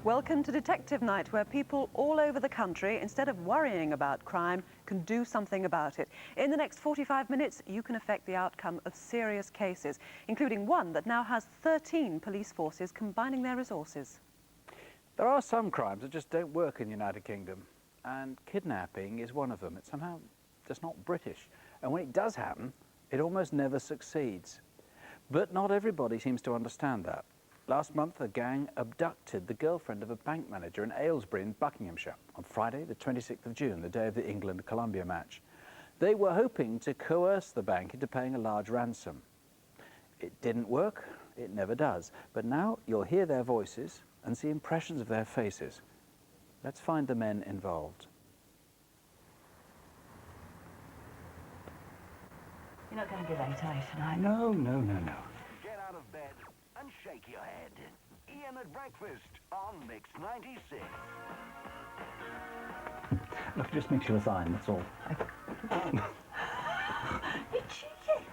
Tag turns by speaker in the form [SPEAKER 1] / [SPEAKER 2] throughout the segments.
[SPEAKER 1] Welcome to Detective Night, where people all over the country, instead of worrying about crime, can do something about it. In the next 45 minutes, you can affect the outcome of serious cases, including one that now has 13 police forces combining their resources.
[SPEAKER 2] There are some crimes that just don't work in the United Kingdom, and kidnapping is one of them. It's somehow just not British, and when it does happen, it almost never succeeds. But not everybody seems to understand that. Last month, a gang abducted the girlfriend of a bank manager in Aylesbury in Buckinghamshire on Friday, the 26th of June, the day of the England-Colombia match. They were hoping to coerce the bank into paying a large ransom. It didn't work, it never does. But now you'll hear their voices and see impressions of their faces. Let's find the men involved.
[SPEAKER 3] You're not going to be late, are you, tonight?
[SPEAKER 2] No.
[SPEAKER 4] Get out of bed and shake your head. Ian at breakfast on Mix 96.
[SPEAKER 2] Look, it just makes you a sign, that's all.
[SPEAKER 3] You cheeky.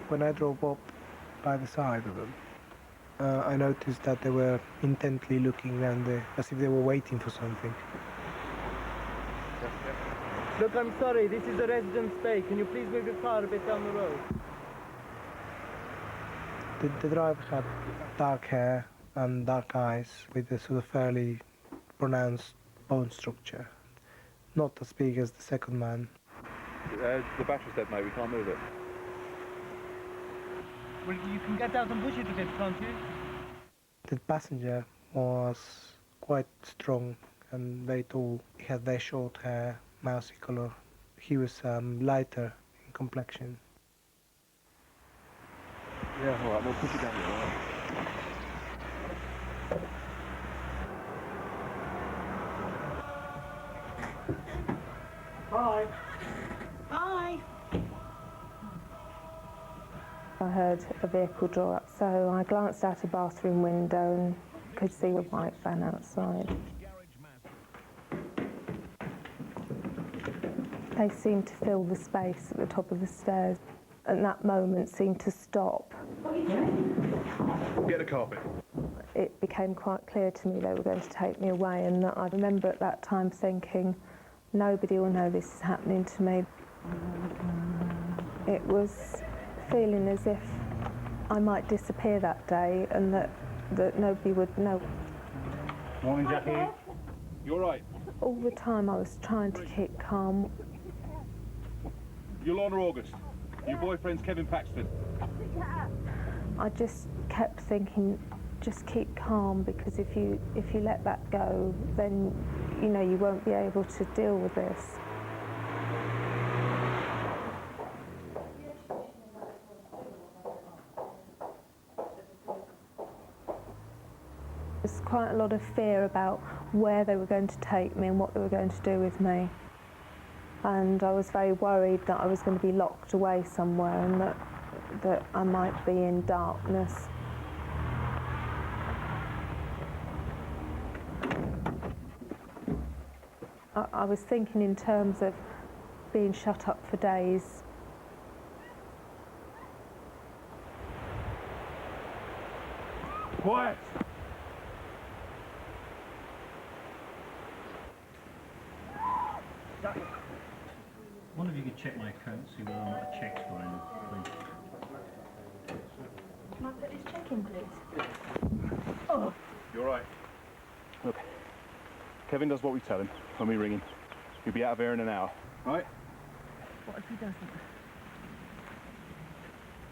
[SPEAKER 5] When I drove up by the side of them, I noticed that they were intently looking around there, as if they were waiting for something.
[SPEAKER 6] Look, I'm sorry, this is a residence bay. Can you please move your car a bit down the road?
[SPEAKER 5] The driver had dark hair and dark eyes with a sort of fairly pronounced bone structure. Not as big as the second man.
[SPEAKER 7] The battery's dead, mate. We can't move it.
[SPEAKER 6] Well, you can get out and push it a bit, can't you?
[SPEAKER 5] The passenger was quite strong and very tall. He had very short hair, mousy colour. He was lighter in complexion.
[SPEAKER 7] Yeah, all right. We'll push it down here. All right.
[SPEAKER 6] Bye.
[SPEAKER 3] Bye.
[SPEAKER 8] I heard a vehicle draw up, so I glanced out a bathroom window and could see a white van outside. They seemed to fill the space at the top of the stairs, and that moment seemed to stop.
[SPEAKER 7] Get a carpet.
[SPEAKER 8] It became quite clear to me they were going to take me away, and I remember at that time thinking, nobody will know this is happening to me. It was feeling as if I might disappear that day and that nobody would know.
[SPEAKER 7] Morning, Jackie. You all right?
[SPEAKER 8] All the time I was trying to keep calm.
[SPEAKER 7] You're Lorna August. Your boyfriend's Kevin Paxton.
[SPEAKER 8] I just kept thinking, just keep calm, because if you let that go, then you won't be able to deal with this. There's quite a lot of fear about where they were going to take me and what they were going to do with me. And I was very worried that I was going to be locked away somewhere and that I might be in darkness. I was thinking in terms of being shut up for days.
[SPEAKER 7] Quiet.
[SPEAKER 9] I wonder if you could check my account, see whether or not a check's gone in, please.
[SPEAKER 3] Can I put this check in, please? Oh.
[SPEAKER 7] You're right. Look, Kevin does what we tell him when we ring him. He'll be out of here in an hour, right?
[SPEAKER 3] What if he doesn't?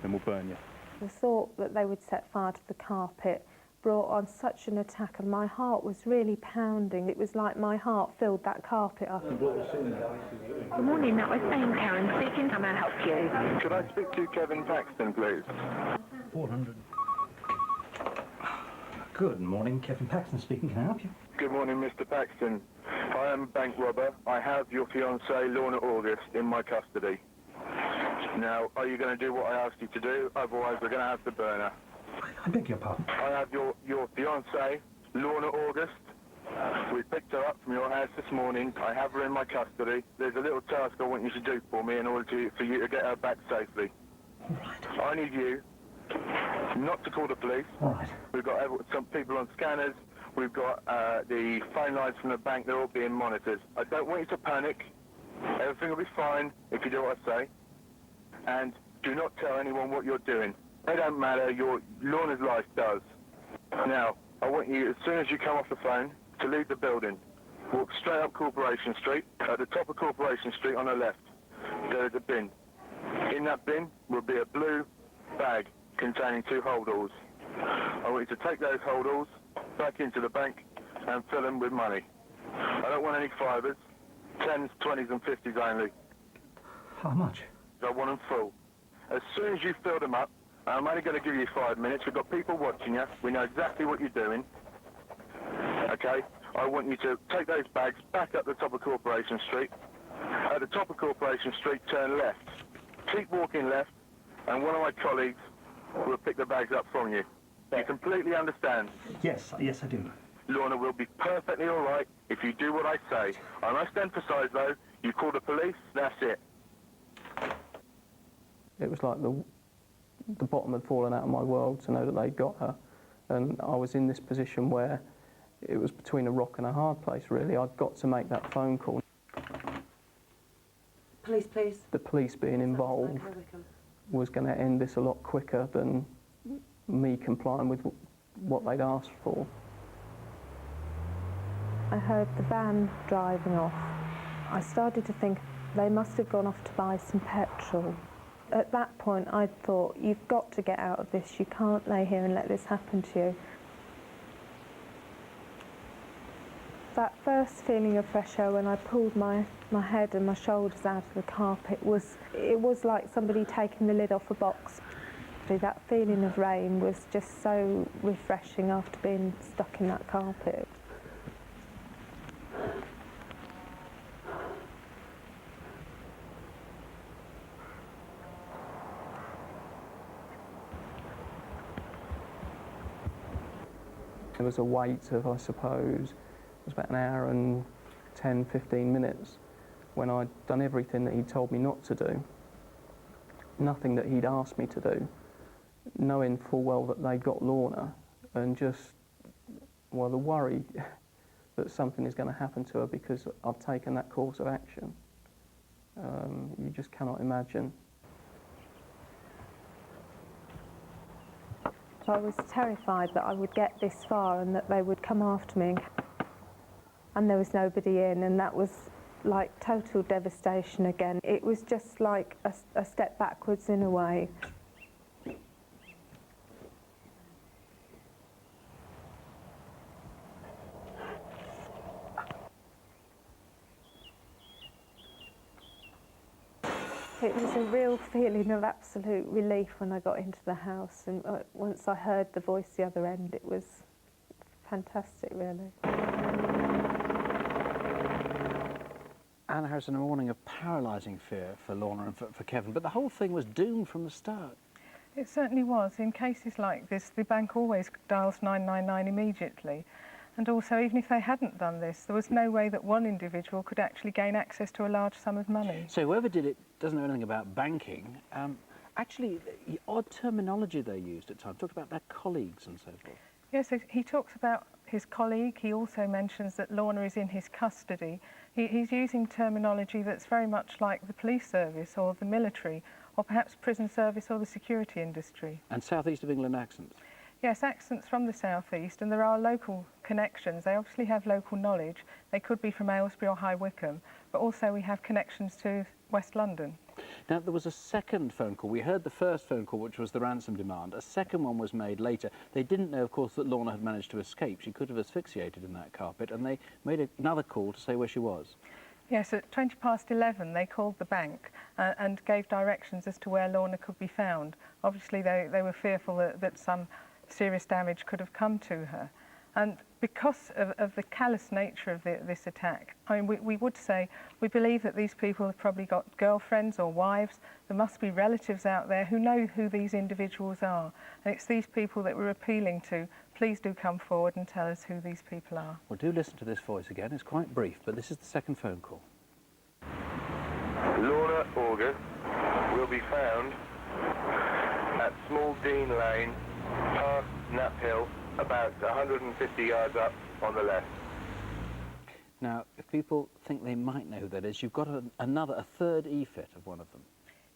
[SPEAKER 7] Then we'll burn you.
[SPEAKER 8] The thought that they would set fire to the carpet brought on such an attack, and my heart was really pounding. It was like my heart filled that carpet up.
[SPEAKER 10] Good morning, that was Dame Karen speaking. How may I help you?
[SPEAKER 11] Could I speak to Kevin Paxton, please?
[SPEAKER 9] 400. Good morning, Kevin Paxton speaking. Can I help you?
[SPEAKER 11] Good morning, Mr. Paxton. I am a bank robber. I have your fiancée, Lorna August, in my custody. Now, are you going to do what I asked you to do? Otherwise, we're going to have to burn her.
[SPEAKER 9] I beg your pardon.
[SPEAKER 11] I have your fiancée, Lorna August. We picked her up from your house this morning. I have her in my custody. There's a little task I want you to do for me in order for you to get her back safely.
[SPEAKER 9] All right.
[SPEAKER 11] I need you not to call the police.
[SPEAKER 9] All right.
[SPEAKER 11] We've got some people on scanners. We've got the phone lines from the bank. They're all being monitored. I don't want you to panic. Everything will be fine if you do what I say. And do not tell anyone what you're doing. It don't matter. Lorna's life does. Now, I want you, as soon as you come off the phone, to leave the building. Walk straight up Corporation Street. At the top of Corporation Street on the left, there is a bin. In that bin will be a blue bag containing 2 holdalls. I want you to take those holdalls back into the bank and fill them with money. I don't want any fivers, 10s, 20s and 50s only.
[SPEAKER 9] How much?
[SPEAKER 11] I want them full. As soon as you fill them up, I'm only going to give you 5 minutes. We've got people watching you. We know exactly what you're doing. Okay? I want you to take those bags back up the top of Corporation Street. At the top of Corporation Street, turn left. Keep walking left, and one of my colleagues will pick the bags up from you. You completely understand?
[SPEAKER 9] Yes, yes I do.
[SPEAKER 11] Lorna will be perfectly all right if you do what I say. I must emphasise, though, you call the police, that's it.
[SPEAKER 12] It was like the bottom had fallen out of my world to know that they'd got her. And I was in this position where it was between a rock and a hard place, really. I'd got to make that phone call.
[SPEAKER 3] Police, please.
[SPEAKER 12] The police being involved was going to end this a lot quicker than me complying with what they'd asked for.
[SPEAKER 8] I heard the van driving off. I started to think they must have gone off to buy some petrol. At that point, I thought, you've got to get out of this. You can't lay here and let this happen to you. That first feeling of fresh air when I pulled my head and my shoulders out of the carpet it was like somebody taking the lid off a box. That feeling of rain was just so refreshing after being stuck in that carpet.
[SPEAKER 12] There was a wait of, I suppose, it was about an hour and 10, 15 minutes when I'd done everything that he'd told me not to do, nothing that he'd asked me to do, knowing full well that they'd got Lorna, and just, well, the worry that something is going to happen to her because I've taken that course of action. You just cannot imagine.
[SPEAKER 8] So I was terrified that I would get this far and that they would come after me, and there was nobody in, and that was like total devastation again. It was just like a step backwards in a way. It was a real feeling of absolute relief when I got into the house, and once I heard the voice the other end, it was fantastic, really.
[SPEAKER 2] Anna Harrison, a morning of paralysing fear for Lorna and for Kevin, but the whole thing was doomed from the start.
[SPEAKER 13] It certainly was. In cases like this, the bank always dials 999 immediately. And also, even if they hadn't done this, there was no way that one individual could actually gain access to a large sum of money.
[SPEAKER 2] So whoever did it doesn't know anything about banking. Actually, the odd terminology they used at times, talked about their colleagues and so forth.
[SPEAKER 13] Yes, he talks about his colleague. He also mentions that Lorna is in his custody. He's using terminology that's very much like the police service or the military, or perhaps prison service or the security industry.
[SPEAKER 2] And South East of England accents.
[SPEAKER 13] Yes, accents from the southeast, and there are local connections. They obviously have local knowledge. They could be from Aylesbury or High Wycombe, but also we have connections to West London.
[SPEAKER 2] Now, there was a second phone call. We heard the first phone call, which was the ransom demand. A second one was made later. They didn't know, of course, that Lorna had managed to escape. She could have asphyxiated in that carpet, and they made another call to say where she was.
[SPEAKER 13] Yes, at 11:20, they called the bank and gave directions as to where Lorna could be found. Obviously, they were fearful that some serious damage could have come to her. And because of the callous nature of this attack, I mean, we would say we believe that these people have probably got girlfriends or wives. There must be relatives out there who know who these individuals are. And it's these people that we're appealing to. please do come forward and tell us who these people are.
[SPEAKER 2] Well, do listen to this voice again. It's quite brief, but this is the second phone call.
[SPEAKER 11] Lorna August will be found at Small Dean Lane, past Knapp Hill, about 150 yards up on the left.
[SPEAKER 2] Now, if people think they might know who that is, you've got a third e-fit of one of them.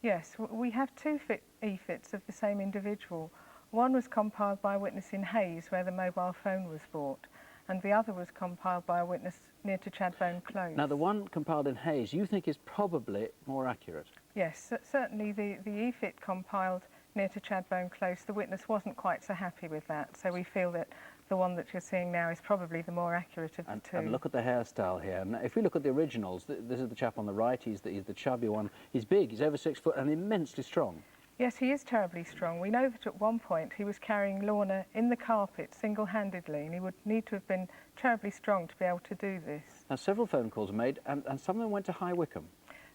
[SPEAKER 13] Yes, we have two e-fits of the same individual. One was compiled by a witness in Hayes, where the mobile phone was bought, and the other was compiled by a witness near to Chadbone Close.
[SPEAKER 2] Now, the one compiled in Hayes you think is probably more accurate?
[SPEAKER 13] Yes, certainly the e-fit compiled near to Chadbone Close, the witness wasn't quite so happy with that, so we feel that the one that you're seeing now is probably the more accurate of the two.
[SPEAKER 2] And look at the hairstyle here. Now, if we look at the originals, this is the chap on the right, he's the chubby one. He's big, he's over 6 foot and immensely strong.
[SPEAKER 13] Yes, he is terribly strong. We know that at one point he was carrying Lorna in the carpet single-handedly, and he would need to have been terribly strong to be able to do this.
[SPEAKER 2] Now, several phone calls were made, and some of them went to High Wycombe.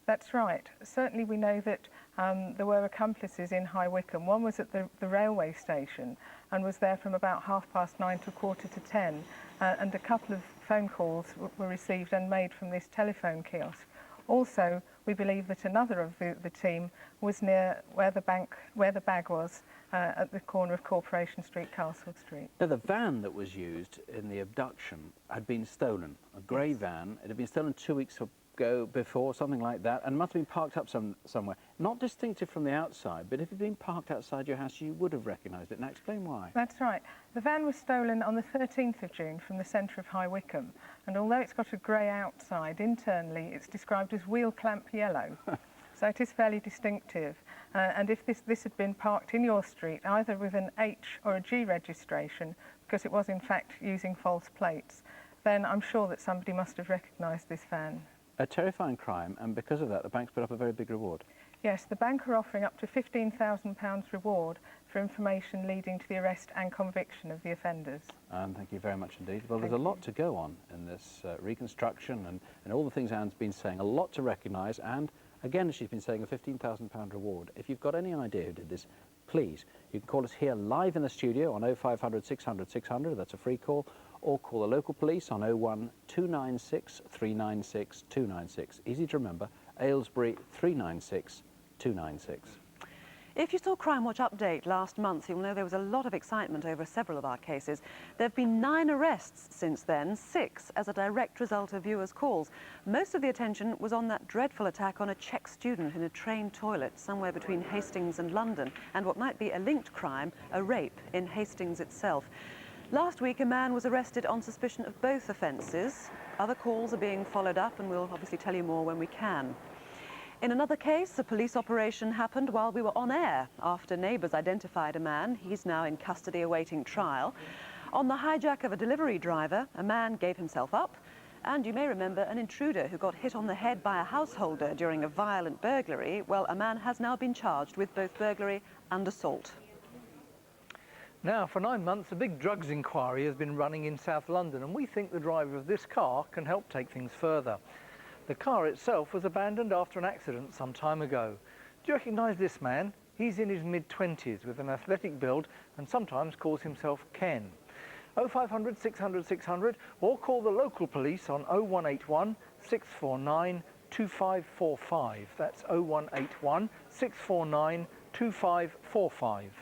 [SPEAKER 13] That's right. Certainly we know that there were accomplices in High Wycombe. One was at the railway station and was there from about 9:30 to 10:15, and a couple of phone calls were received and made from this telephone kiosk. Also, we believe that another of the team was near where the bag was, at the corner of Corporation Street, Castle Street.
[SPEAKER 2] Now, the van that was used in the abduction had been stolen, a grey van. It had been stolen 2 weeks ago before, something like that, and must have been parked up somewhere. Not distinctive from the outside, but if it had been parked outside your house, you would have recognised it. Now, explain why.
[SPEAKER 13] That's right. The van was stolen on the 13th of June from the centre of High Wycombe, and although it's got a grey outside, internally it's described as wheel clamp yellow. So it is fairly distinctive, and if this had been parked in your street, either with an H or a G registration, because it was in fact using false plates, then I'm sure that somebody must have recognised this van.
[SPEAKER 2] A terrifying crime, and because of that, the bank's put up a very big reward.
[SPEAKER 13] Yes, the bank are offering up to £15,000 reward for information leading to the arrest and conviction of the offenders.
[SPEAKER 2] Thank you very much indeed. Well, there's a lot to go on in this reconstruction and all the things Anne's been saying, a lot to recognise, and again, as she's been saying, a £15,000 reward. If you've got any idea who did this, please, you can call us here live in the studio on 0500 600 600, that's a free call, or call the local police on 01 296 396 296. Easy to remember, Aylesbury 396 296.
[SPEAKER 1] If you saw Crimewatch Update last month, you'll know there was a lot of excitement over several of our cases. There have been 9 arrests since then, 6 as a direct result of viewers' calls. Most of the attention was on that dreadful attack on a Czech student in a train toilet somewhere between Hastings and London, and what might be a linked crime, a rape in Hastings itself. Last week, a man was arrested on suspicion of both offences. Other calls are being followed up, and we'll obviously tell you more when we can. In another case, a police operation happened while we were on air. After neighbours identified a man, he's now in custody awaiting trial. On the hijack of a delivery driver, a man gave himself up. And you may remember an intruder who got hit on the head by a householder during a violent burglary. Well, a man has now been charged with both burglary and assault.
[SPEAKER 14] Now, for 9 months, a big drugs inquiry has been running in South London, and we think the driver of this car can help take things further. The car itself was abandoned after an accident some time ago. Do you recognise this man? He's in his mid-20s with an athletic build and sometimes calls himself Ken. 0500 600 600 or call the local police on 0181 649 2545. That's 0181 649 2545.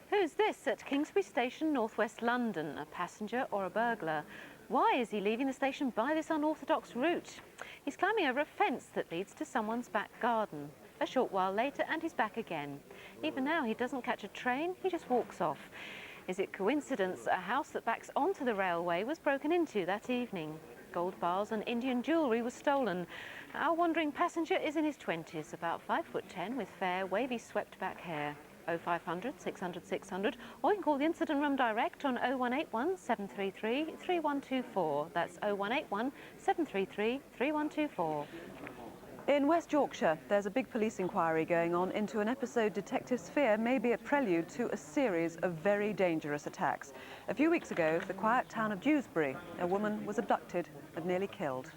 [SPEAKER 15] Who's this at Kingsbury Station, northwest London? A passenger or a burglar? Why is he leaving the station by this unorthodox route? He's climbing over a fence that leads to someone's back garden. A short while later and he's back again. Even now he doesn't catch a train, he just walks off. Is it coincidence a house that backs onto the railway was broken into that evening? Gold bars and Indian jewellery was stolen. Our wandering passenger is in his 20s, about 5'10", with fair, wavy, swept back hair. 0500 600 600, or you can call the incident room direct on 0181 733 3124. That's 0181 733 3124.
[SPEAKER 1] In West Yorkshire, there's a big police inquiry going on into an episode detectives fear may be a prelude to a series of very dangerous attacks. A few weeks ago, the quiet town of Dewsbury, a woman was abducted and nearly killed.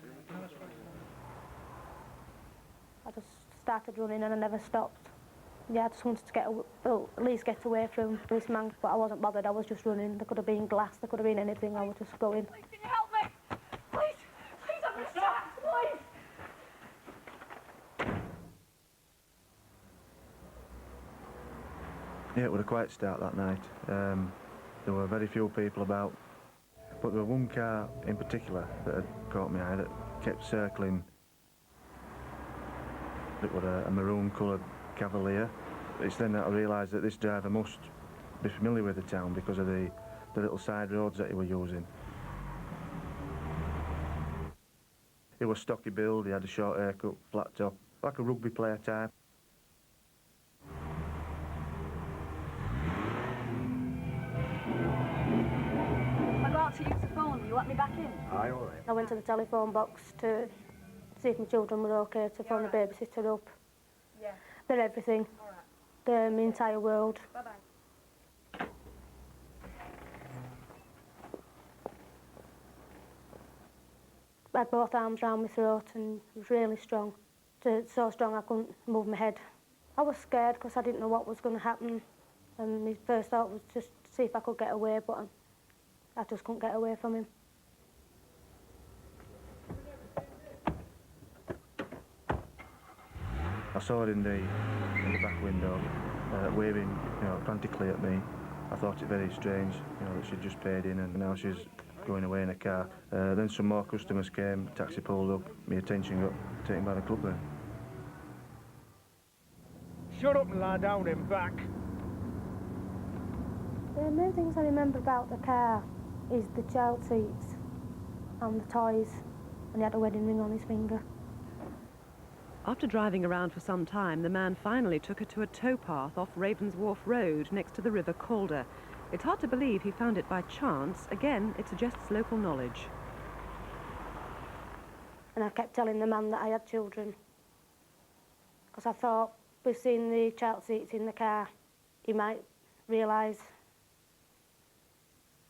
[SPEAKER 16] I just started running and I never stopped. Yeah, I just wanted to get, well, at least get away from this man, but I wasn't bothered. I was just running. There could have been glass, there could have been anything. I was just going.
[SPEAKER 3] Please, can you help me? Please, please, I'm going to start, please.
[SPEAKER 17] Yeah, it was a quiet start that night. There were very few people about, but there was one car in particular that had caught my eye that kept circling. It was a maroon coloured Cavalier. It's then that I realised that this driver must be familiar with the town because of the little side roads that he was using. He was stocky build, he had a short haircut, flat top, like a rugby player type.
[SPEAKER 3] I go out to use the phone, will you let me back in?
[SPEAKER 17] Aye, all right.
[SPEAKER 16] I went to the telephone box to see if my children were okay, to phone the babysitter up.
[SPEAKER 3] Yeah.
[SPEAKER 16] They're everything.
[SPEAKER 3] All right.
[SPEAKER 16] They're my entire world.
[SPEAKER 3] Bye-bye.
[SPEAKER 16] I had both arms round my throat and it was really strong. So strong I couldn't move my head. I was scared because I didn't know what was going to happen. And my first thought was just to see if I could get away, but I just couldn't get away from him.
[SPEAKER 17] I saw her in the back window, waving, frantically at me. I thought it very strange, that she'd just paid in and now she's going away in a car. Then some more customers came, taxi pulled up, my attention got taken by the club then.
[SPEAKER 6] Shut up and lie down and back.
[SPEAKER 16] The main things I remember about the car is the child seats and the toys, and he had a wedding ring on his finger.
[SPEAKER 1] After driving around for some time, the man finally took her to a towpath off Ravens Wharf Road next to the River Calder. It's hard to believe he found it by chance. Again, it suggests local knowledge.
[SPEAKER 16] And I kept telling the man that I had children, because I thought, with seeing the child seats in the car, he might realise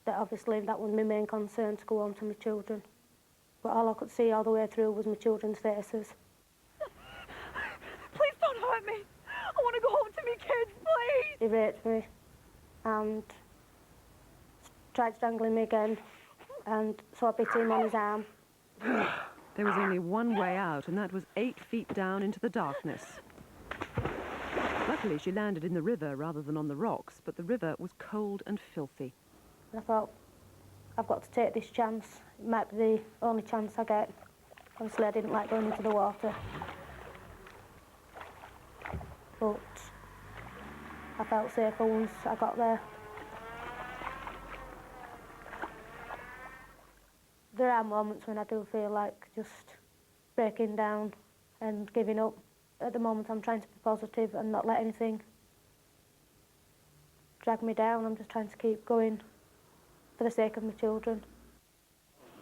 [SPEAKER 16] that obviously that was my main concern, to go home to my children. But all I could see all the way through was my children's faces.
[SPEAKER 3] Please don't hurt me. I want to go home to my kids, please.
[SPEAKER 16] He raped me and tried strangling me again, and so I bit him on his arm.
[SPEAKER 1] There was only one way out, and that was 8 feet down into the darkness. Luckily, she landed in the river rather than on the rocks, but the river was cold and filthy.
[SPEAKER 16] And I thought, I've got to take this chance. It might be the only chance I get. Obviously, I didn't like going into the water. But I felt safer once I got there. There are moments when I do feel like just breaking down and giving up. At the moment, I'm trying to be positive and not let anything drag me down. I'm just trying to keep going for the sake of my children.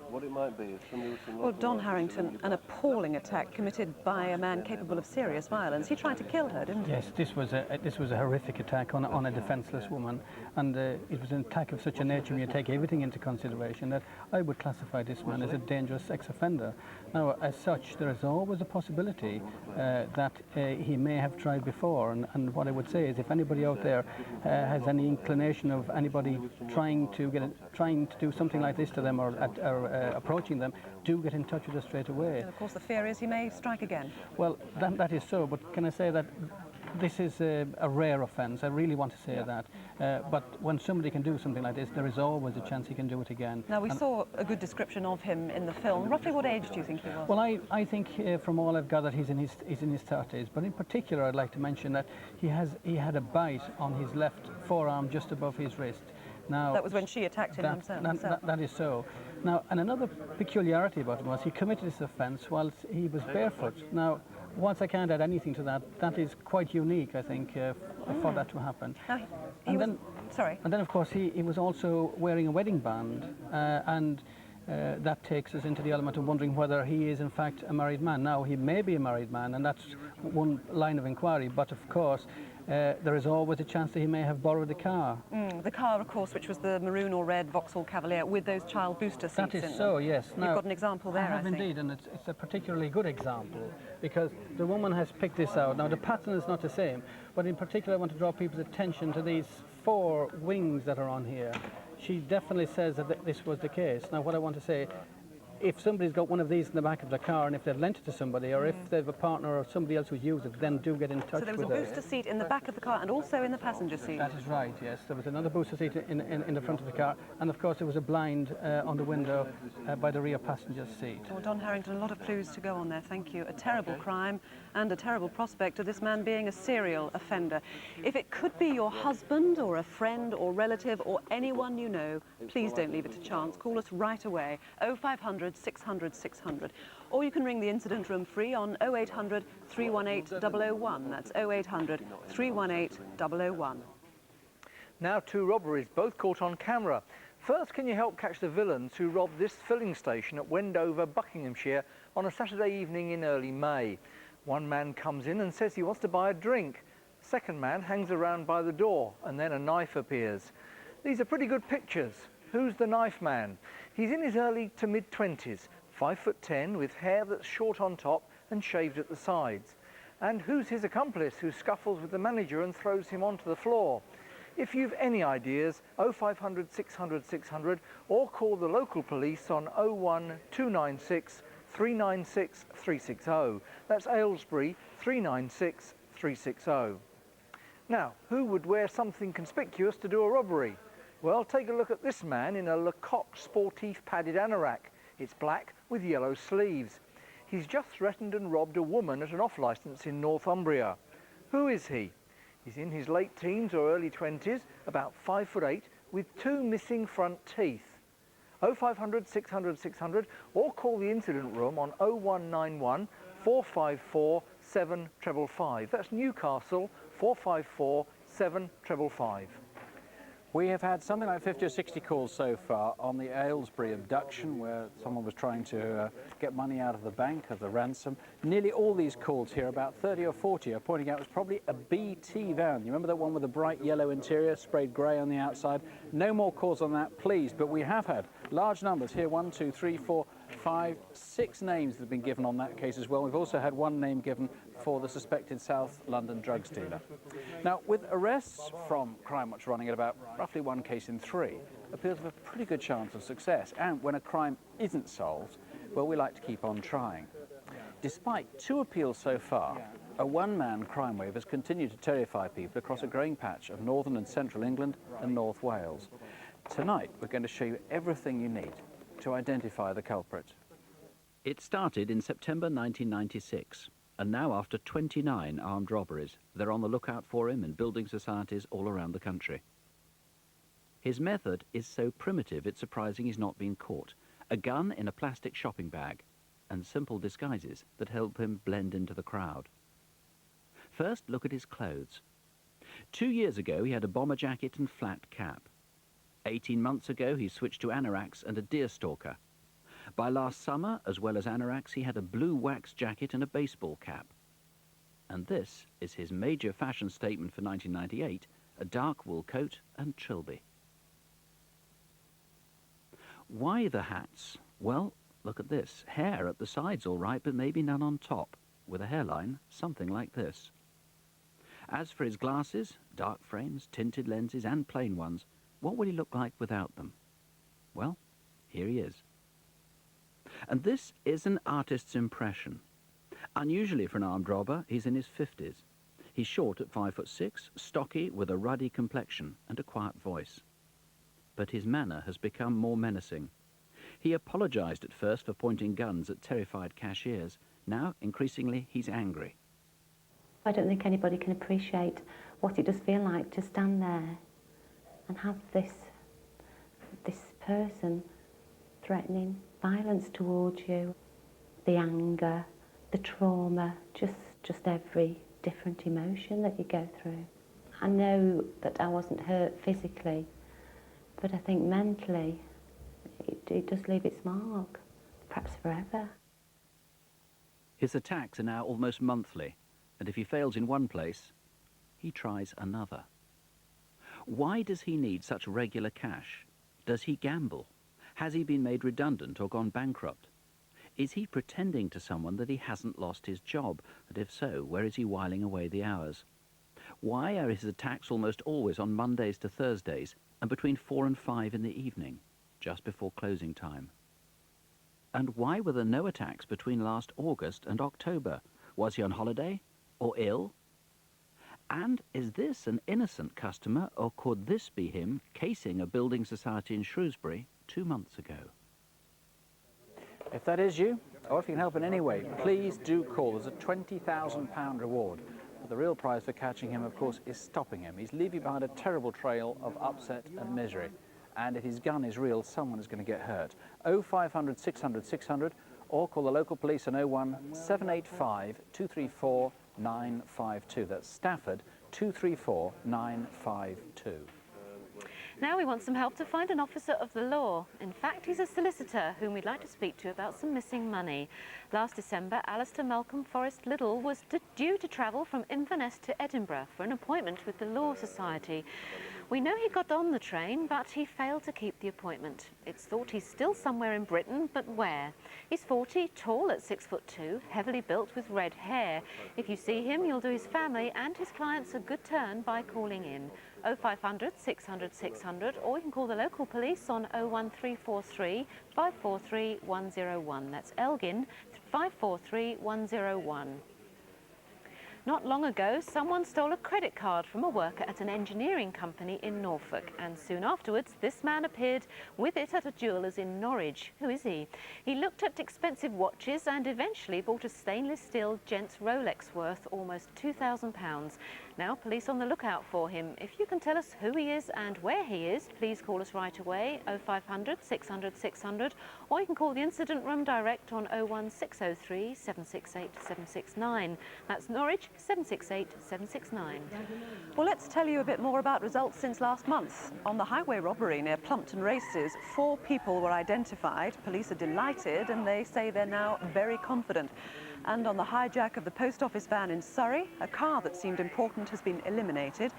[SPEAKER 18] What it might be is somebody was
[SPEAKER 1] Well, Don Harrington, an appalling attack committed by a man capable of serious violence. He tried to kill her, didn't he?
[SPEAKER 19] Yes, this was a horrific attack on a defenceless woman, and it was an attack of such a nature, when you take everything into consideration, that I would classify this man as a dangerous sex offender. Now, as such, there is always a possibility that he may have tried before, and what I would say is, if anybody out there has any inclination of anybody trying to do something like this to them or approaching them, do get in touch with us straight away.
[SPEAKER 1] And of course the fear is he may strike again.
[SPEAKER 19] Well, that is so, but can I say that this is a rare offence? I really want to say that. But when somebody can do something like this, there is always a chance he can do it again.
[SPEAKER 1] Now, we saw a good description of him in the film. Roughly what age do you think he was?
[SPEAKER 19] Well, I think from all I've gathered, he's in his 30s. But in particular, I'd like to mention that he had a bite on his left forearm just above his wrist. Now,
[SPEAKER 1] that was when she attacked him himself.
[SPEAKER 19] That is so. Now, and another peculiarity about him was he committed this offence whilst he was barefoot. Now, whilst I can't add anything to that, that is quite unique, I think, for that to happen.
[SPEAKER 1] Now,
[SPEAKER 19] And then, of course, he was also wearing a wedding band, and that takes us into the element of wondering whether he is, in fact, a married man. Now, he may be a married man, and that's one line of inquiry, but, of course, there is always a chance that he may have borrowed a car.
[SPEAKER 1] The car, of course, which was the maroon or red Vauxhall Cavalier with those child booster seats
[SPEAKER 19] That
[SPEAKER 1] in
[SPEAKER 19] is so,
[SPEAKER 1] them.
[SPEAKER 19] yes.
[SPEAKER 1] You've
[SPEAKER 19] Now,
[SPEAKER 1] got an example there,
[SPEAKER 19] I have
[SPEAKER 1] think.
[SPEAKER 19] indeed, and it's a particularly good example because the woman has picked this out. Now, the pattern is not the same, but in particular I want to draw people's attention to these 4 wings that are on here. She definitely says that this was the case. Now, what I want to say, if somebody's got one of these in the back of the car and if they've lent it to somebody or if they've a partner or somebody else who's used it, then do get in touch with
[SPEAKER 1] So there was a
[SPEAKER 19] her.
[SPEAKER 1] booster seat in the back of the car and also in the passenger seat?
[SPEAKER 19] That is right, yes. There was another booster seat in the front of the car, and of course there was a blind on the window by the rear passenger seat.
[SPEAKER 1] Well, Don Harrington, a lot of clues to go on there, thank you. A terrible crime and a terrible prospect of this man being a serial offender. If it could be your husband or a friend or relative or anyone you know, please don't leave it to chance. Call us right away, 0500 600 600. Or you can ring the incident room free on 0800 318 001. That's 0800 318 001.
[SPEAKER 14] Now 2 robberies, both caught on camera. First, can you help catch the villains who robbed this filling station at Wendover, Buckinghamshire on a Saturday evening in early May? One man comes in and says he wants to buy a drink. Second man hangs around by the door and then a knife appears. These are pretty good pictures. Who's the knife man? He's in his early to mid-20s, 5'10", with hair that's short on top and shaved at the sides. And who's his accomplice who scuffles with the manager and throws him onto the floor? If you've any ideas, 0500 600 600 or call the local police on 01296 396 360. That's Aylesbury 396 360. Now, who would wear something conspicuous to do a robbery? Well, take a look at this man in a Lecoq sportif padded anorak. It's black with yellow sleeves. He's just threatened and robbed a woman at an off-licence in Northumbria. Who is he? He's in his late teens or early 20s, about 5'8", with 2 missing front teeth. 0500 600 600 or call the incident room on 0191 454 7555. That's Newcastle 454 7555.
[SPEAKER 2] We have had something like 50 or 60 calls so far on the Aylesbury abduction, where someone was trying to get money out of the bank as a ransom. Nearly all these calls here, about 30 or 40, are pointing out it was probably a BT van. You remember that one with the bright yellow interior, sprayed grey on the outside? No more calls on that, please. But we have had large numbers here, 1, 2, 3, 4, 5, 6 names that have been given on that case as well. We've also had 1 name given for the suspected South London drugs dealer. Now, with arrests from Crimewatch running at about roughly 1 case in 3, appears to have a pretty good chance of success. And when a crime isn't solved, well, we like to keep on trying. Despite 2 appeals so far, a one-man crime wave has continued to terrify people across a growing patch of northern and central England and North Wales. Tonight, we're going to show you everything you need to identify the culprit.
[SPEAKER 20] It started in September 1996, and now after 29 armed robberies, they're on the lookout for him in building societies all around the country. His method is so primitive it's surprising he's not been caught. A gun in a plastic shopping bag, and simple disguises that help him blend into the crowd. First, look at his clothes. 2 years ago, he had a bomber jacket and flat cap. 18 months ago, he switched to anoraks and a deerstalker. By last summer, as well as anoraks, he had a blue wax jacket and a baseball cap. And this is his major fashion statement for 1998, a dark wool coat and trilby. Why the hats? Well, look at this. Hair at the sides all right, but maybe none on top, with a hairline something like this. As for his glasses, dark frames, tinted lenses and plain ones, what would he look like without them? Well, here he is. And this is an artist's impression. Unusually for an armed robber, he's in his 50s. He's short at 5'6", stocky with a ruddy complexion and a quiet voice. But his manner has become more menacing. He apologized at first for pointing guns at terrified cashiers. Now, increasingly, he's angry.
[SPEAKER 21] I don't think anybody can appreciate what it does feel like to stand there and have this person threatening violence towards you. The anger, the trauma, just every different emotion that you go through. I know that I wasn't hurt physically, but I think mentally it does leave its mark, perhaps forever.
[SPEAKER 20] His attacks are now almost monthly, and if he fails in one place, he tries another. Why does he need such regular cash? Does he gamble? Has he been made redundant or gone bankrupt? Is he pretending to someone that he hasn't lost his job? And if so, where is he whiling away the hours? Why are his attacks almost always on Mondays to Thursdays and between 4 and 5 in the evening, just before closing time? And why were there no attacks between last August and October? Was he on holiday or ill? And is this an innocent customer, or could this be him casing a building society in Shrewsbury 2 months ago?
[SPEAKER 2] If that is you, or if you can help in any way, please do call. There's a £20,000 reward. But the real prize for catching him, of course, is stopping him. He's leaving behind a terrible trail of upset and misery. And if his gun is real, someone is going to get hurt. 0500 600 600, or call the local police on 01 785 234 952. That's Stafford 234 952.
[SPEAKER 15] Now we want some help to find an officer of the law. In fact, he's a solicitor whom we'd like to speak to about some missing money. Last December, Alistair Malcolm Forrest Liddell was due to travel from Inverness to Edinburgh for an appointment with the Law Society. We know he got on the train, but he failed to keep the appointment. It's thought he's still somewhere in Britain, but where? He's 40, tall at 6'2", heavily built with red hair. If you see him, you'll do his family and his clients a good turn by calling in. 0500 600 600, or you can call the local police on 01343 543 101. That's Elgin 543 101. Not long ago, someone stole a credit card from a worker at an engineering company in Norfolk, and soon afterwards, this man appeared with it at a jeweller's in Norwich. Who is he? He looked at expensive watches and eventually bought a stainless steel gents Rolex worth almost £2,000. Now, police on the lookout for him. If you can tell us who he is and where he is, please call us right away, 0500 600 600, or you can call the incident room direct on 01603 768 769. That's Norwich 768 769.
[SPEAKER 1] Well, let's tell you a bit more about results since last month. On the highway robbery near Plumpton Races, 4 people were identified. Police are delighted and they say they're now very confident. And on the hijack of the post office van in Surrey, a car that seemed important has been eliminated.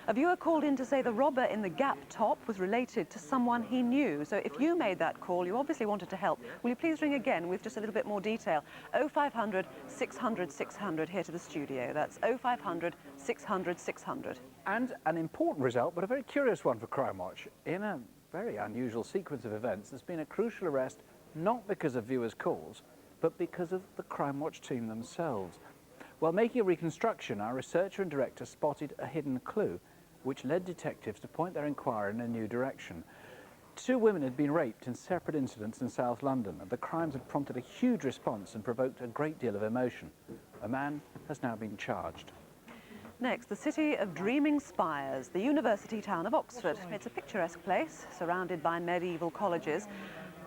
[SPEAKER 1] A viewer called in to say the robber in the Gap top was related to someone he knew. So if you made that call, you obviously wanted to help. Will you please ring again with just a little bit more detail? 0500 600 600 here to the studio. That's 0500 600 600.
[SPEAKER 2] And an important result, but a very curious one for Crimewatch. In a very unusual sequence of events, there's been a crucial arrest, not because of viewers' calls, but because of the Crimewatch team themselves. While making a reconstruction, our researcher and director spotted a hidden clue, which led detectives to point their inquiry in a new direction. 2 women had been raped in separate incidents in South London, and the crimes had prompted a huge response and provoked a great deal of emotion. A man has now been charged.
[SPEAKER 1] Next, the city of dreaming spires, the university town of Oxford. It's a picturesque place, surrounded by medieval colleges.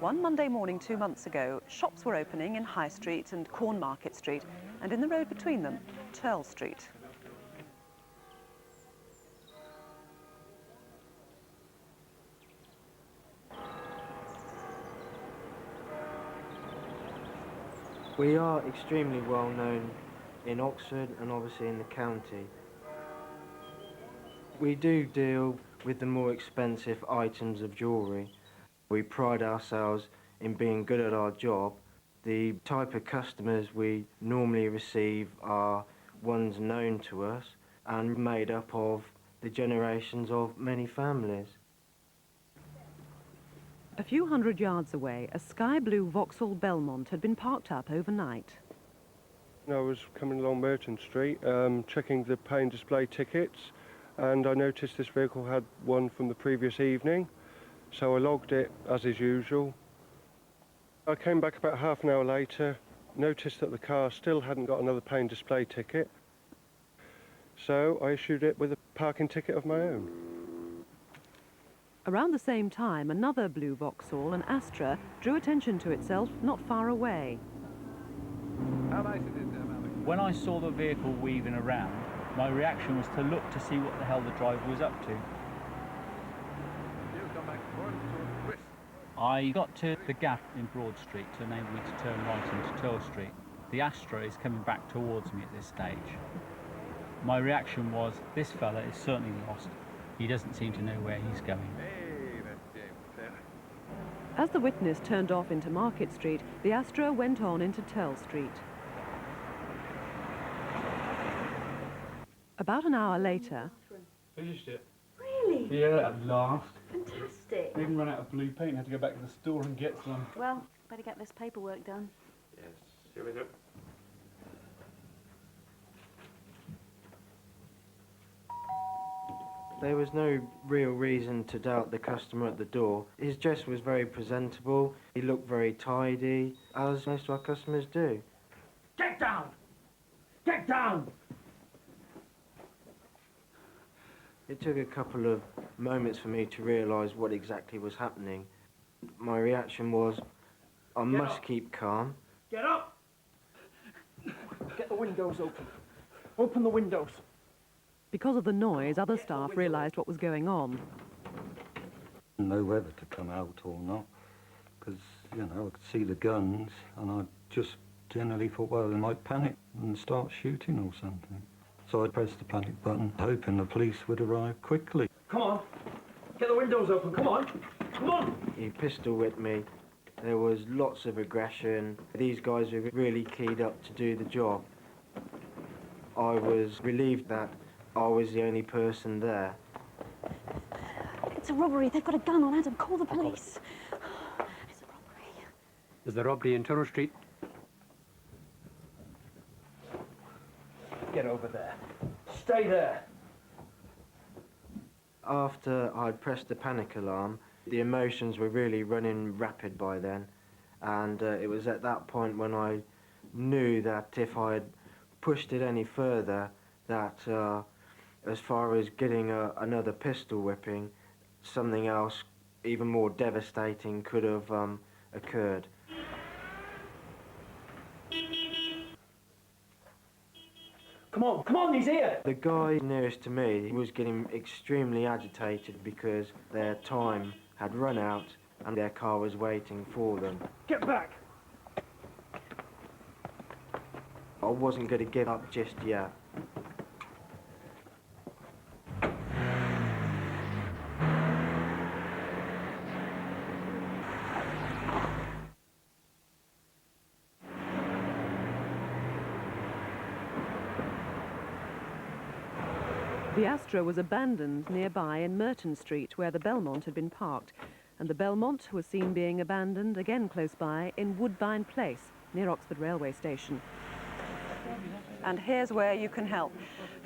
[SPEAKER 1] One Monday morning 2 months ago, shops were opening in High Street and Cornmarket Street, and in the road between them, Turl Street.
[SPEAKER 6] We are extremely well known in Oxford and obviously in the county. We do deal with the more expensive items of jewellery. We pride ourselves in being good at our job. The type of customers we normally receive are ones known to us and made up of the generations of many families.
[SPEAKER 1] A few hundred yards away, a sky blue Vauxhall Belmont had been parked up overnight.
[SPEAKER 4] I was coming along Merton Street, checking the pay and display tickets, and I noticed this vehicle had one from the previous evening, so I logged it as is usual. I came back about half an hour later, noticed that the car still hadn't got another pay and display ticket, so I issued it with a parking ticket of my own.
[SPEAKER 1] Around the same time, another blue Vauxhall, an Astra, drew attention to itself not far away.
[SPEAKER 2] How nice it is there, Mally.
[SPEAKER 9] When I saw the vehicle weaving around, my reaction was to look to see what the hell the driver was up to. I got to the gap in Broad Street to enable me to turn right into Turl Street. The Astra is coming back towards me at this stage. My reaction was, this fella is certainly lost. He doesn't seem to know where he's going.
[SPEAKER 1] As the witness turned off into Market Street, the Astra went on into Turl Street. About an hour later...
[SPEAKER 19] Finished it.
[SPEAKER 3] Really?
[SPEAKER 19] Yeah, at last.
[SPEAKER 3] Fantastic.
[SPEAKER 19] I even ran out of blue paint, had to go back to the store and get some.
[SPEAKER 3] Well, better get this paperwork done.
[SPEAKER 19] Yes, here we go.
[SPEAKER 6] There was no real reason to doubt the customer at the door. His dress was very presentable, he looked very tidy, as most of our customers do.
[SPEAKER 19] Get down! Get down!
[SPEAKER 6] It took a couple of moments for me to realise what exactly was happening. My reaction was, I must keep calm.
[SPEAKER 19] Get up! Get the windows open. Open the windows.
[SPEAKER 1] Because of the noise, other staff realised what was going on.
[SPEAKER 5] Know whether to come out or not, because, you know, I could see the guns, and I just generally thought, well, they might panic and start shooting or something. So I pressed the panic button, hoping the police would arrive quickly.
[SPEAKER 19] Come on. Get the windows open. Come on. Come on.
[SPEAKER 6] He pistol whipped me. There was lots of aggression. These guys were really keyed up to do the job. I was relieved that I was the only person there.
[SPEAKER 3] It's a robbery. They've got a gun on Adam. Call the police. It's a robbery.
[SPEAKER 19] There's the robbery in Turl Street. Get over there. Stay there.
[SPEAKER 6] After I'd pressed the panic alarm, the emotions were really running rapid by then, and it was at that point when I knew that if I had pushed it any further, that as far as getting another pistol whipping, something else even more devastating could have occurred.
[SPEAKER 19] Come on, he's here!
[SPEAKER 6] The guy nearest to me was getting extremely agitated because their time had run out and their car was waiting for them.
[SPEAKER 19] Get back!
[SPEAKER 6] I wasn't going to give up just yet.
[SPEAKER 1] The Astra was abandoned nearby in Merton Street, where the Belmont had been parked, and the Belmont was seen being abandoned again close by in Woodbine Place, near Oxford Railway Station. And here's where you can help.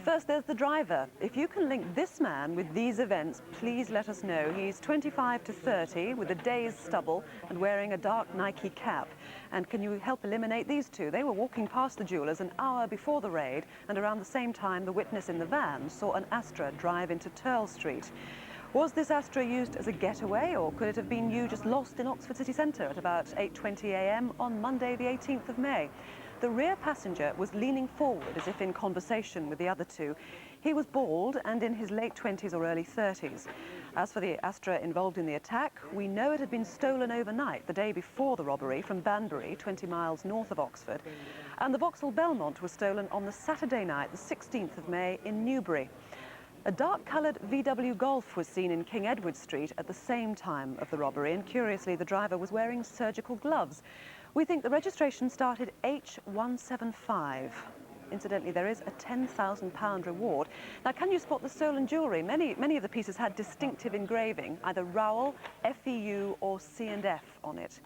[SPEAKER 1] First, there's the driver. If you can link this man with these events, please let us know. He's 25 to 30, with a day's stubble and wearing a dark Nike cap. And can you help eliminate these two? They were walking past the jewellers an hour before the raid, and around the same time, the witness in the van saw an Astra drive into Turl Street. Was this Astra used as a getaway, or could it have been you just lost in Oxford city centre at about 8:20 a.m. on Monday, the 18th of May? The rear passenger was leaning forward as if in conversation with the other two. He was bald and in his late 20s or early 30s. As for the Astra involved in the attack, we know it had been stolen overnight, the day before the robbery, from Banbury, 20 miles north of Oxford. And the Vauxhall Belmont was stolen on the Saturday night, the 16th of May, in Newbury. A dark-coloured VW Golf was seen in King Edward Street at the same time of the robbery, and curiously, the driver was wearing surgical gloves. We think the registration started H175. Incidentally, there is a £10,000 reward. Now, can you spot the stolen jewellery? Many of the pieces had distinctive engraving, either Rowell, FEU or C&F on it.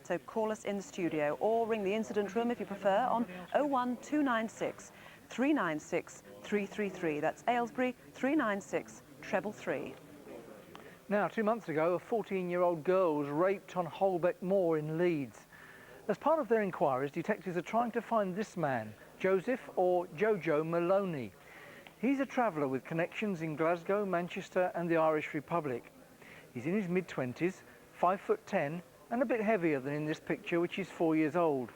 [SPEAKER 1] So call us in the studio or ring the incident room if you prefer on 01296 396 333. That's Aylesbury 396 333.
[SPEAKER 14] Now, 2 months ago, a 14-year-old girl was raped on Holbeck Moor in Leeds. As part of their inquiries, detectives are trying to find this man, Joseph or Jojo Maloney. He's a traveller with connections in Glasgow, Manchester and the Irish Republic. He's in his mid-20s, 5'10", and a bit heavier than in this picture, which is 4 years old.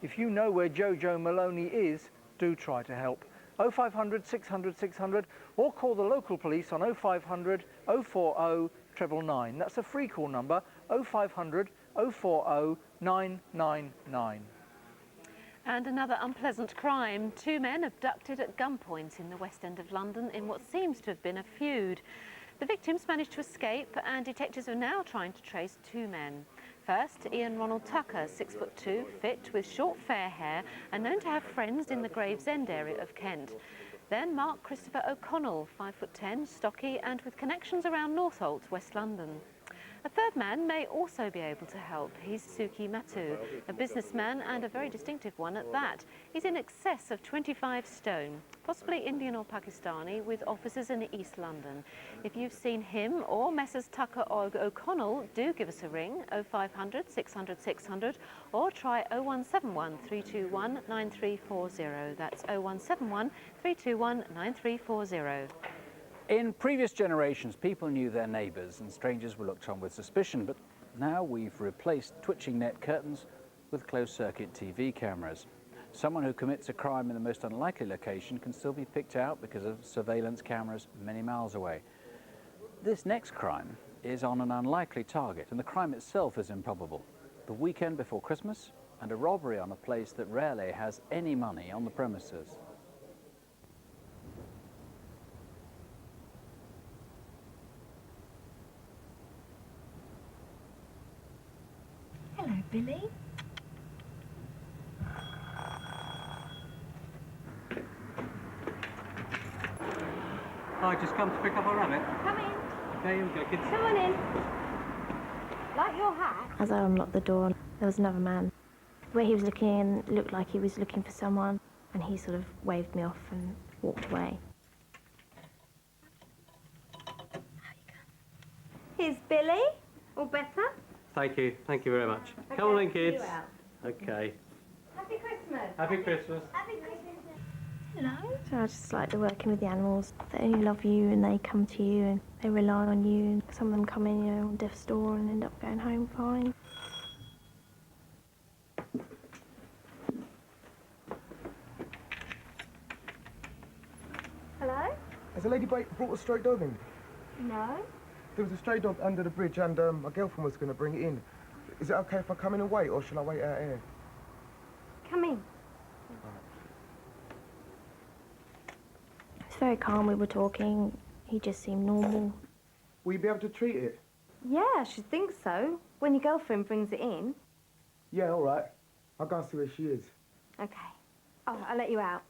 [SPEAKER 14] If you know where Jojo Maloney is, do try to help. 0500 600 600 or call the local police on 0500 040 999. That's a free call number, 0500 040 999.
[SPEAKER 15] And another unpleasant crime. 2 men abducted at gunpoint in the West End of London in what seems to have been a feud. The victims managed to escape, and detectives are now trying to trace 2 men. First, Ian Ronald Tucker, 6'2", fit, with short fair hair and known to have friends in the Gravesend area of Kent. Then Mark Christopher O'Connell, 5'10", stocky and with connections around Northolt, West London. A third man may also be able to help. He's Suki Matu, a businessman and a very distinctive one at that. He's in excess of 25 stone, possibly Indian or Pakistani, with offices in East London. If you've seen him or Messrs Tucker or O'Connell, do give us a ring, 0500 600 600, or try 0171 321 9340. That's 0171 321 9340.
[SPEAKER 2] In previous generations, people knew their neighbours and strangers were looked on with suspicion, but now we've replaced twitching net curtains with closed-circuit TV cameras. Someone who commits a crime in the most unlikely location can still be picked out because of surveillance cameras many miles away. This next crime is on an unlikely target, and the crime itself is improbable. The weekend before Christmas, and a robbery on a place that rarely has any money on the premises.
[SPEAKER 3] Hello, Billy.
[SPEAKER 19] I just come to pick up a rabbit.
[SPEAKER 3] Come in.
[SPEAKER 19] Okay, here we go, kids.
[SPEAKER 3] Come on in. Like your hat? As I unlocked the door, there was another man. The way he was looking looked like he was looking for someone, and he sort of waved me off and walked away. Here's Billy. All better?
[SPEAKER 19] Thank you very much.
[SPEAKER 3] Okay,
[SPEAKER 19] Come on in,
[SPEAKER 3] see you
[SPEAKER 19] kids.
[SPEAKER 3] out.
[SPEAKER 19] Okay.
[SPEAKER 3] Happy Christmas.
[SPEAKER 19] Happy Christmas.
[SPEAKER 3] Happy Christmas. Hello. So I just like the working with the animals. They only love you and they come to you and they rely on you. And some of them come in, on death's door and end up going home fine. Hello?
[SPEAKER 7] Has a lady brought a stray dog in?
[SPEAKER 3] No.
[SPEAKER 7] There was a stray dog under the bridge and my girlfriend was going to bring it in. Is it okay if I come in and wait, or shall I wait out here?
[SPEAKER 3] Come in. It's very calm, we were talking. He just seemed normal.
[SPEAKER 7] Will you be able to treat it?
[SPEAKER 3] Yeah, I should think so. When your girlfriend brings it in.
[SPEAKER 7] Yeah, all right. I'll go and see where she is.
[SPEAKER 3] Okay. Oh, I'll let you out.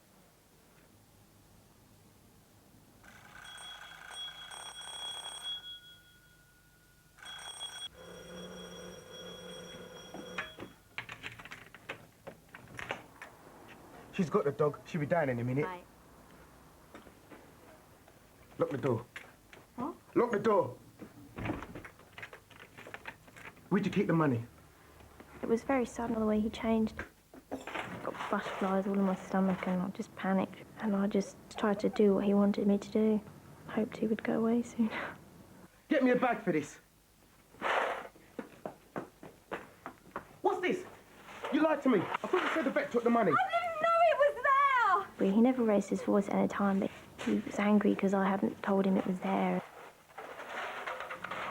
[SPEAKER 7] She's got the dog. She'll be down in a minute.
[SPEAKER 3] Right.
[SPEAKER 7] Lock the door.
[SPEAKER 3] What?
[SPEAKER 7] Lock the door. Where'd you keep the money?
[SPEAKER 3] It was very sudden the way he changed. Got butterflies all in my stomach and I just panicked. And I just tried to do what he wanted me to do. Hoped he would go away soon.
[SPEAKER 7] Get me a bag for this. What's this? You lied to me. I thought you said the vet took the money.
[SPEAKER 3] He never raised his voice at any time, but he was angry because I hadn't told him it was there.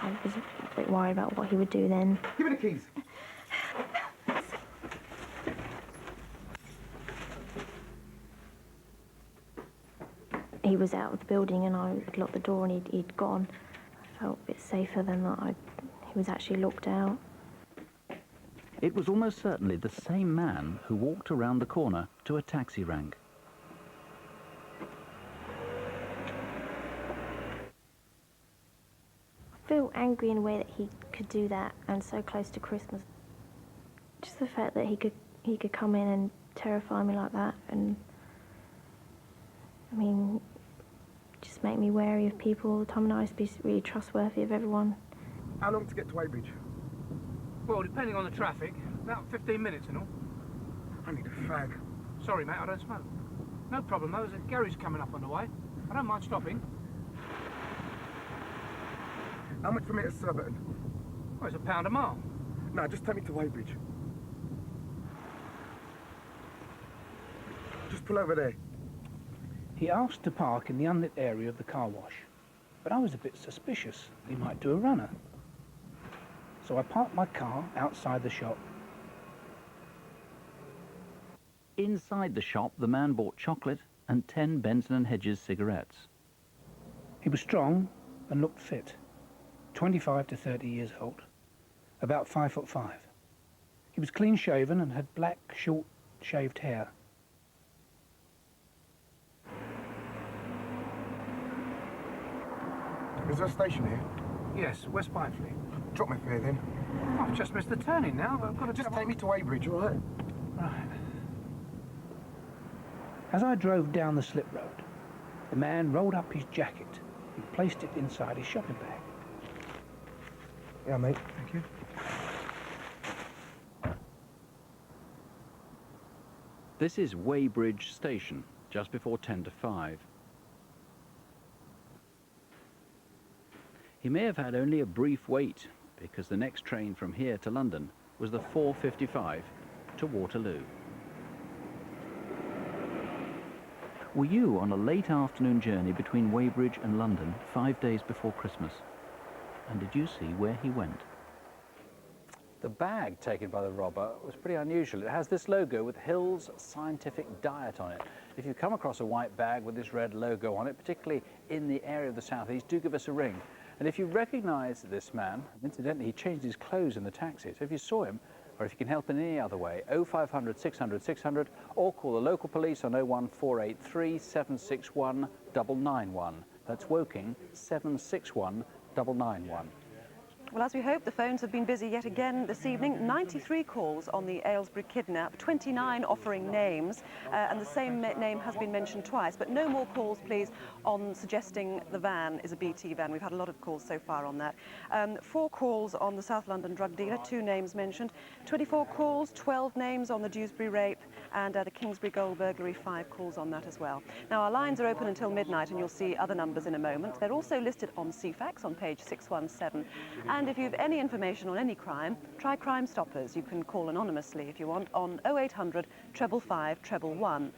[SPEAKER 3] I was a bit worried about what he would do then.
[SPEAKER 7] Give me the keys.
[SPEAKER 3] He was out of the building and I locked the door and he'd gone. I felt a bit safer than that. He was actually locked out.
[SPEAKER 20] It was almost certainly the same man who walked around the corner to a taxi rank.
[SPEAKER 3] I feel angry in a way that he could do that and so close to Christmas. Just the fact that he could come in and terrify me like that, and I mean, just make me wary of people all the time, and I used to be really trustworthy of everyone.
[SPEAKER 7] How long to get to Weybridge?
[SPEAKER 22] Well, depending on the traffic, about 15 minutes and all.
[SPEAKER 7] I need a fag.
[SPEAKER 22] Sorry, mate, I don't smoke. No problem, though. There's a garage coming up on the way. I don't mind stopping.
[SPEAKER 7] How much for me at Surbiton?
[SPEAKER 22] Well, it's £1 a mile.
[SPEAKER 7] No, just take me to Weybridge. Just pull over there.
[SPEAKER 9] He asked to park in the unlit area of the car wash, but I was a bit suspicious he might do a runner. So I parked my car outside the shop.
[SPEAKER 20] Inside the shop, the man bought chocolate and 10 Benson & Hedges cigarettes.
[SPEAKER 9] He was strong and looked fit, 25 to 30 years old, about 5'5". He was clean-shaven and had black, short, shaved hair.
[SPEAKER 7] Is there a station here?
[SPEAKER 22] Yes, West Byfleet.
[SPEAKER 7] Drop me there then.
[SPEAKER 22] I've just missed the turning now. I've got to
[SPEAKER 7] Just take me to Weybridge, all right?
[SPEAKER 9] Right. As I drove down the slip road, the man rolled up his jacket and placed it inside his shopping bag.
[SPEAKER 7] Yeah, mate.
[SPEAKER 9] Thank you.
[SPEAKER 20] This is Weybridge Station, just before 10 to 5. He may have had only a brief wait, because the next train from here to London was the 4:55 to Waterloo. Were you on a late afternoon journey between Weybridge and London 5 days before Christmas? And did you see where he went?
[SPEAKER 2] The bag taken by the robber was pretty unusual. It has this logo with Hill's Scientific Diet on it. If you come across a white bag with this red logo on it, particularly in the area of the southeast, do give us a ring. And if you recognise this man, incidentally, he changed his clothes in the taxi, so if you saw him, or if you can help in any other way, 0500 600 600, or call the local police on 01483 761 991. That's Woking 761 991.
[SPEAKER 1] Well, as we hope, the phones have been busy yet again this evening. 93 calls on the Aylesbury kidnap, 29 offering names, and the same name has been mentioned twice, but no more calls, please, on suggesting the van is a BT van. We've had a lot of calls so far on that. 4 calls on the South London drug dealer, 2 names mentioned. 24 calls, 12 names on the Dewsbury rape, and the Kingsbury gold burglary, 5 calls on that as well. Now, our lines are open until midnight, and you'll see other numbers in a moment. They're also listed on CFAX on page 617. And if you have any information on any crime, try Crime Stoppers. You can call anonymously if you want on 0800 555 111.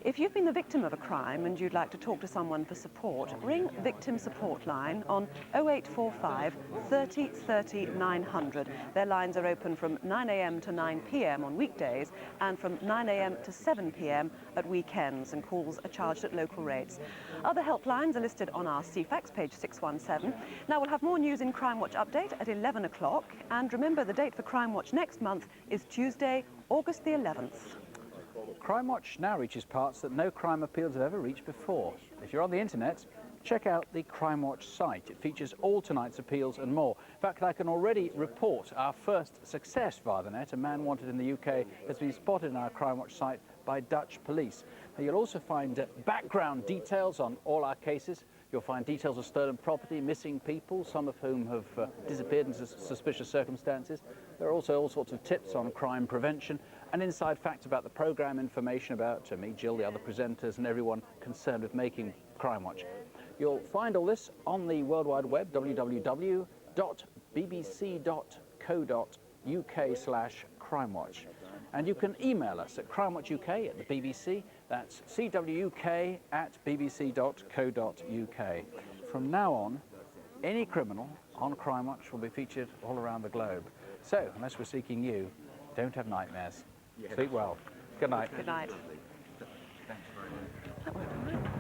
[SPEAKER 1] If you've been the victim of a crime and you'd like to talk to someone for support, ring Victim Support Line on 0845 30 30 900. Their lines are open from 9 a.m. to 9 p.m. on weekdays and from 9 a.m. to 7 p.m. at weekends, and calls are charged at local rates. Other helplines are listed on our CFAX, page 617. Now, we'll have more news in Crimewatch Update at 11 o'clock, and remember, the date for Crimewatch next month is Tuesday, August the 11th.
[SPEAKER 2] Crimewatch now reaches parts that no crime appeals have ever reached before. If you're on the internet, check out the Crimewatch site. It features all tonight's appeals and more. In fact, I can already report our first success via the net. A man wanted in the UK has been spotted on our Crimewatch site by Dutch police. Now, you'll also find background details on all our cases. You'll find details of stolen property, missing people, some of whom have disappeared in suspicious circumstances. There are also all sorts of tips on crime prevention and inside facts about the programme, information about me, Jill, the other presenters and everyone concerned with making Crimewatch. You'll find all this on the World Wide Web, www.bbc.co.uk/Crimewatch. And you can email us at crimewatchuk at the BBC. That's cwuk@bbc.co.uk. From now on, any criminal on Crimewatch will be featured all around the globe. So, unless we're seeking you, don't have nightmares. Sleep well. Good night.
[SPEAKER 1] Good night.
[SPEAKER 2] Thanks very much.